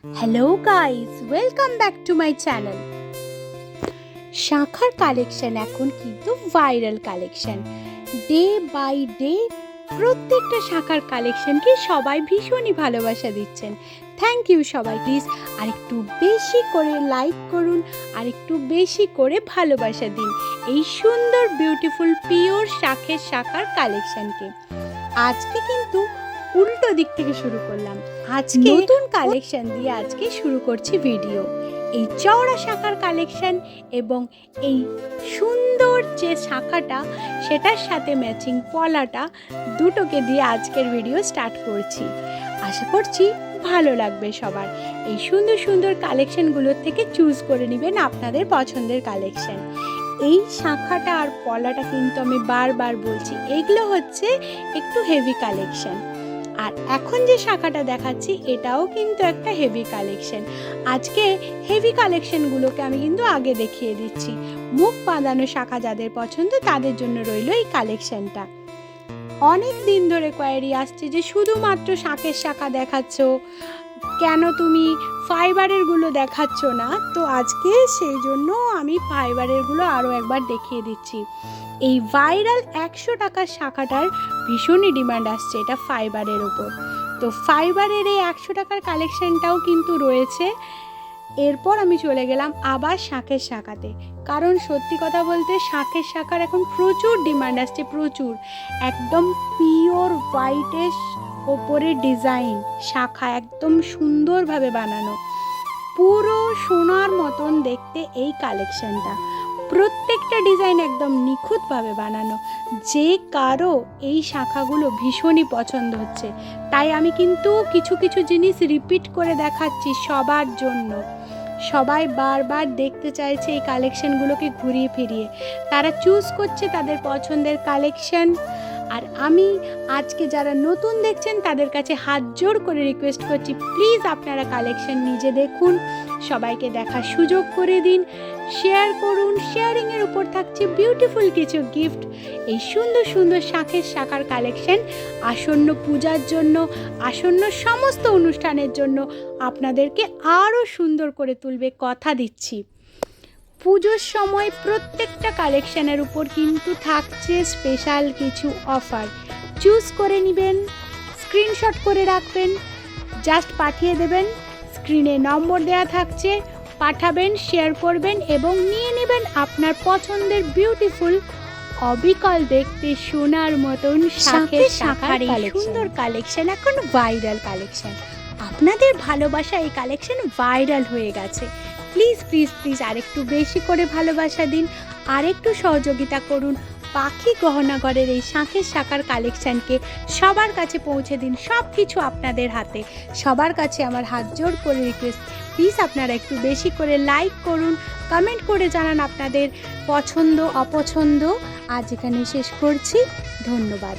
Hello guys, welcome back to my channel. শাখার collection এখন কিন্তু viral collection. Day by day প্রত্যেকটা শাখার কালেকশনকে সবাই ভীষণই ভালোবাসা দিচ্ছেন। থ্যাংক ইউ সবাই। প্লিজ আর একটু বেশি করে লাইক করুন, আর একটু বেশি করে ভালোবাসা দিন এই সুন্দর বিউটিফুল পিওর শাখার কালেকশনকে। আজকে কিন্তু উল্টো দিক থেকে শুরু করলাম। আজকে নতুন কালেকশন দিয়ে আজকে শুরু করছি ভিডিও। এই চওড়া শাখার কালেকশন এবং এই সুন্দর যে শাখাটা সেটার সাথে ম্যাচিং পলাটা দুটোকে দিয়ে আজকের ভিডিও স্টার্ট করছি। আশা করছি ভালো লাগবে সবার। এই সুন্দর সুন্দর কালেকশনগুলোর থেকে চুজ করে নেবেন আপনাদের পছন্দের কালেকশন। এই শাখাটা আর পলাটা কিন্তু আমি বারবার বলছি, এগুলো হচ্ছে একটু হেভি কালেকশন। আর এখন যে শাখাটা দেখাচ্ছি এটাও কিন্তু একটা হেভি কালেকশন। আজকে হেভি কালেকশনগুলোকে আমি কিন্তু আগে দেখিয়ে দিচ্ছি। মুখ বাঁধানো শাখা যাদের পছন্দ তাদের জন্য রইল এই কালেকশনটা। অনেক দিন ধরে কোয়ারি আসছে যে শুধুমাত্র শাঁখের শাখা দেখাচ্ছ, কেন তুমি ফাইবারেরগুলো দেখাচ্ছ না? তো আজকে সেই জন্য আমি ফাইবারেরগুলো আরও একবার দেখিয়ে দিচ্ছি। এই ভাইরাল 100 টাকার শাখাটার ভীষণই ডিমান্ড আসছে এটা ফাইবারের ওপর। তো ফাইবারের এই 100 টাকার কালেকশনটাও কিন্তু রয়েছে। এরপর আমি চলে গেলাম আবার শাঁখের শাখাতে, কারণ সত্যি কথা বলতে শাঁখের শাখার এখন প্রচুর ডিমান্ড আসছে, প্রচুর। একদম পিওর হোয়াইটের ওপরে ডিজাইন শাখা, একদম সুন্দরভাবে বানানো, পুরো সোনার মতন দেখতে এই কালেকশনটা। প্রত্যেকটা ডিজাইন একদম নিখুঁতভাবে বানানো। যে কারো এই শাখাগুলো ভীষণই পছন্দ হচ্ছে, তাই আমি কিন্তু কিছু কিছু জিনিস রিপিট করে দেখাচ্ছি সবার জন্য। সবাই বারবার দেখতে চাইছে এই কালেকশনগুলোকে ঘুরিয়ে ফিরিয়ে, তারা চুজ করছে তাদের পছন্দের কালেকশন। আর আমি আজকে যারা নতুন দেখছেন তাদের কাছে হাত জোড় করে রিকোয়েস্ট করছি, প্লিজ আপনারা কালেকশন নিজে দেখুন, সবাইকে দেখার সুযোগ করে দিন, শেয়ার করুন। শেয়ারিংয়ের উপর থাকছে বিউটিফুল কিছু গিফট। এই সুন্দর সুন্দর শাঁখের শাখার কালেকশন আসন্ন পূজার জন্য, আসন্ন সমস্ত অনুষ্ঠানের জন্য আপনাদেরকে আরও সুন্দর করে তুলবে, কথা দিচ্ছি। পুজোর সময় প্রত্যেকটা কালেকশানের উপর কিন্তু থাকছে স্পেশাল কিছু অফার। চুজ করে নেবেন, স্ক্রিনশট করে রাখবেন, জাস্ট পাঠিয়ে দেবেন। স্ক্রিনে নম্বর দেওয়া থাকছে, পাঠাবেন, শেয়ার করবেন এবং নিয়ে নেবেন আপনার পছন্দের বিউটিফুল অবিকল দেখতে সোনার মতন শাঁখের শাখার এই সুন্দর কালেকশন। এখন ভাইরাল কালেকশন, আপনাদের ভালোবাসা এই কালেকশন ভাইরাল হয়ে গেছে। প্লিজ প্লিজ প্লিজ আরেকটু বেশি করে ভালোবাসা দিন, আরেকটু সহযোগিতা করুন। পাখি গহনাঘরের এই শাঁখের শাখার কালেকশানকে সবার কাছে পৌঁছে দিন। সব কিছু আপনাদের হাতে। সবার কাছে আমার হাত জোড় করে রিকোয়েস্ট, প্লিজ আপনারা একটু বেশি করে লাইক করুন, কমেন্ট করে জানান আপনাদের পছন্দ অপছন্দ। আজ এখানে শেষ করছি, ধন্যবাদ।